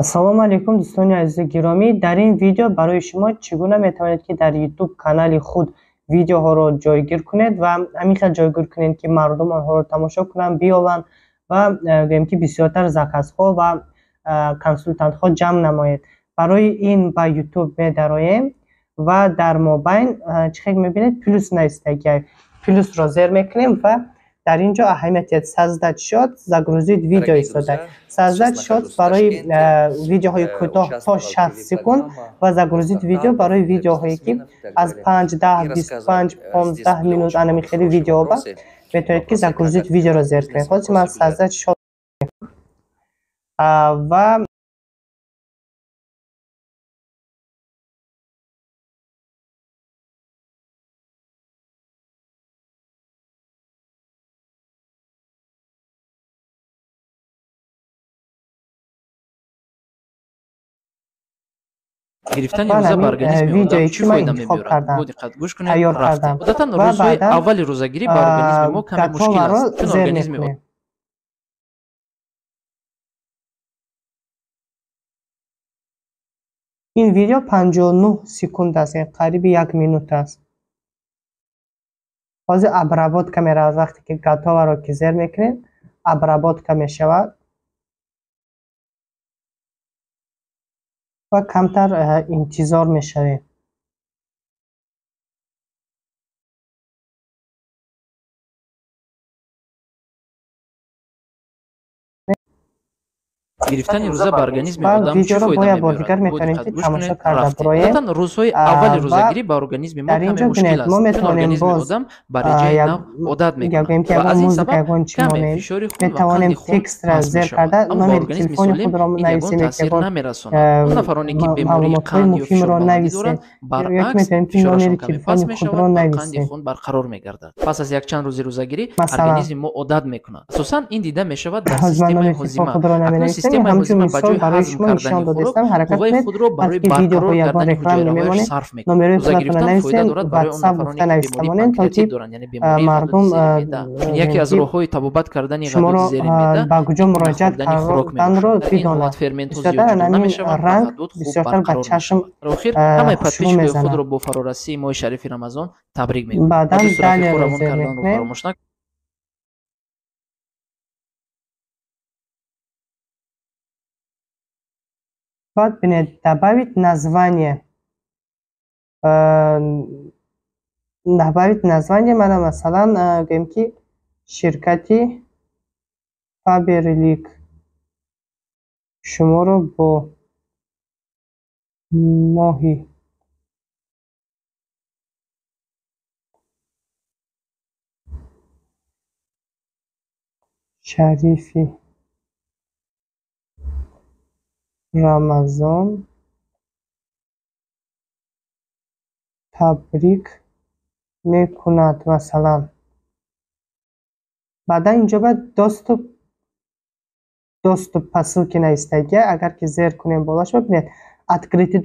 السلام علیکم دوستان عزیز گرامی. در این ویدیو برای شما چگونه میتوانید که در یوتیوب کانال خود ویدیوها را جایگیر کنید و همین جایگیر کنید که مردم آنها را تماشا کنند بیابند و گویم که بسیارتر زکات ها و کنسولتانت ها جمع نمایید. برای این با یوتیوب می‌درایم و در مابین چه می‌بینید پلس نوشته که پلس را زیر میکنیم و در اینجا اهمیت 13 شات زاگروزید ویدیو ایستاده. 13 شات برای ویدیوهای کوتاه تا 60 سکند و زاگروزید ویدیو برای ویدیوهایی که از 5 10 25 15 مینوت انمی خیلی ویدیو با میتونید که زاگروزید ویدیو را زیر کنید. خلاص من 13 شات و گرفتن روزه به ارگانیسم آدم چی فایده می‌برد؟ با دقت گوش کنید. رفتیم عادتا روزهای اول روزگیری به ارگانیسم ما کمی مشکل است، چون ارگانیسم این ویدیو 59 سکند است، قریب 1 مینوت است. باز ابرابات کمی را از وقتی که گتا را که زیر میکنید ابرابات کمی شود و کمتر انتظار میشوید. گرفتن روزه به ارگانیسم آدم چی فایده می‌برد؟ میتونید که تماشا کرده برای روزهای اول روزگیری به ارگانیسم ما کمی مشکل است، چون ارگانیسم آدم برای جای نو عادت می‌کند و از این سبب کمی فشار خون و قند خون پس می‌شود. اما ارگانیسم سالم این یگان تاثیر نمی‌رساند. اون نفرانی که بیماری قند یا فشار بلندی دارند برعکس فشارشان کمی پس می‌شود و قند خون برقرار می‌گردد. پس از یک چند روز روزگیری ارگانیسم ما عادت می‌کند. اساساً این دیده می‌شود در سیستم هاضمه. سیستم هاضمه برای هضم کردن خوراک قوای خود را برای برقرار کردن حجره‌هایش صرف می‌کند. روزه گرفتن فایده دارد برای آن نفرانی که بیماری پانکریاتیت دارند، یعنی بیماری حالت زیر معده. یکی از راه‌های تبابت کردن غدود زیر معده با کجا مراجعه کردن رو بدانید. فرمنت زیاد جدا نمی‌شود و غدود خوب برقرار می‌شود. آخر همه پتپیچ خود را با فرارسی ماه شریف رمضان تبریک می‌گویم. بعداً خودمون کردن رو فراموش نکنید. بعد ببینید добавить название من مثلا گویم که شرکتی فابرلیک شما رو با ماهی شریفی رمضان تبریک میکند مثلا. بعدا اینجا باید доступ по ссылке на Instagram اگر که زیر کنیم بالاش ببینید открытый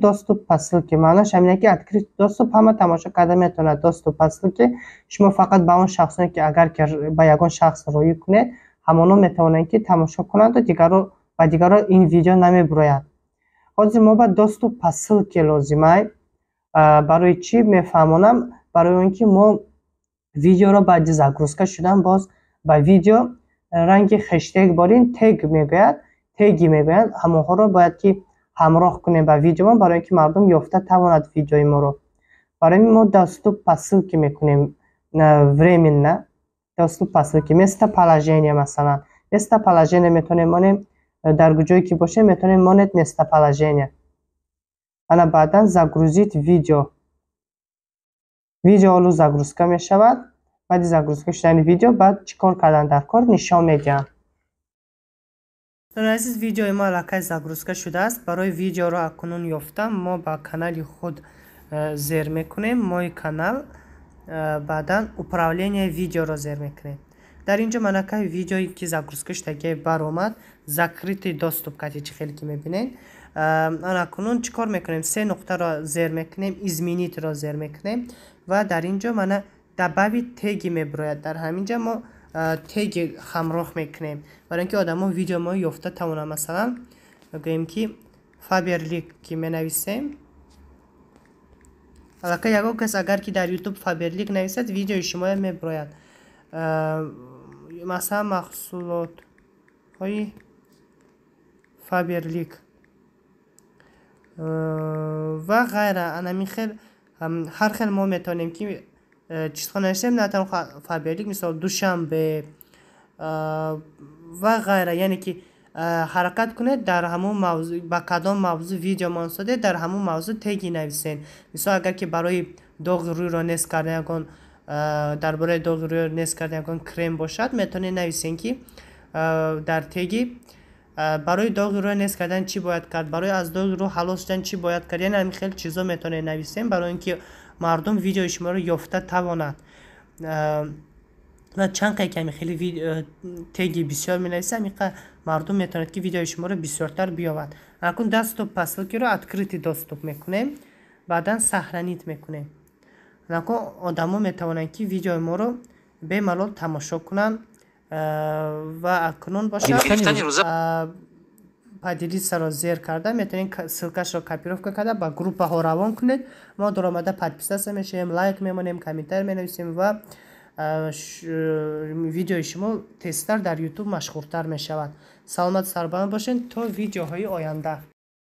доступ по ссылке معناش همینه که открытый доступ همه تماشا کرده میتونه. доступ по ссылке شما فقط با اون شخصانی که اگر که با یگان شخص روی کنید همونا میتونن که تماشا کنند و دیگران این ویدیو نمیبراید. حاضر ما با доступ по ссылке لازمه. برای چی میفهمونم؟ برای اینکه ما ویدیو را بعد زاگروزکا شدن باز با ویدیو رنگ هشتگ بارین تگ میگوید همونها رو باید که همراه کنیم با ویدیو ما برای اینکه مردم یافته تواند ویدیوی ما رو. برای ما доступ по ссылке میکنیم временно доступ по ссылке место положения مثلا место положения میتونیم مانیم در کجایی که باشه میتونیم مانید место положения. انا بعدا زاگروزید ویدیو الو زاگروزکا میشود. بعد زاگروزکا شدن ویدیو بعد چیکار کردن در کار نشان میدم. دوستان عزیز ویدیو ما لکه زاگروزکا شده است. برای ویدیو را اکنون یافتم ما با کانال خود زیر میکنیم مای کانال. بعدا управление ویدیو را زیر میکنیم. در اینجا منکه ویدیویی که زاگروزکا شده بر اومد закрытый доступ کاتیچ خیلی که میبینید. آن اکنون چیکار میکنیم؟ سه نقطه را زیر میکنیم изменить را زیر میکنیم و در اینجا من добавить تگ میبراید. در همینجا ما تگ همراه میکنیم برای اینکه آدما ویدیو ما یافته توانند مثلا گویم که فابرلیک که می نویسیم. البته یگو کس اگر که در یوتیوب فابرلیک نویسد ویدیو شما می براید. مثلا محصولات های فابرلیک و غیره. انا خیل هر خیل ما میتونیم که چیز خود نوشتیم، نه تنها فابرلیک، مثال دوشنبه و غیره. یعنی که حرکت کنید در همون موضوع، با کدام موضوع ویدیو مناسبه در همون موضوع تگی نویسین. مثلا اگر که برای داغ روی را نصب کردن کن، درباره داغ روی نصب کردن کن کرم باشد، میتونید نویسین که در تگی برای داغ روی نصب کردن چی باید کرد، برای از داغ رو خلاص شدن چی باید کرد. یعنی همین خیلی چیزا میتونید نویسین برای اینکه مردم ویدیو شما رو یافته تواند. و چند کمی خیلی تگی بسیار می نویسم، اینقدر مردم میتوند که ویدیو شما رو بسیارتر بیاورد. اکنون دستوپ پسلکی رو ادکریتی دستوپ میکنیم، بعدا سهرنیت میکنیم. اکنون آدما میتوانند که ویدیو ما رو به ملال تماشا کنن و اکنون باشه پدیدی سر زیر کرده میتونید سلکش رو کپی کرده با گروپ ها روان کنید. ما در آمده پادپیسته میشیم، لایک میمونیم، کامنتر مینویسیم و ویدیو شما تستر در یوتیوب مشهورتر می شود. سلامت سربلند باشین تا ویدیوهای آینده.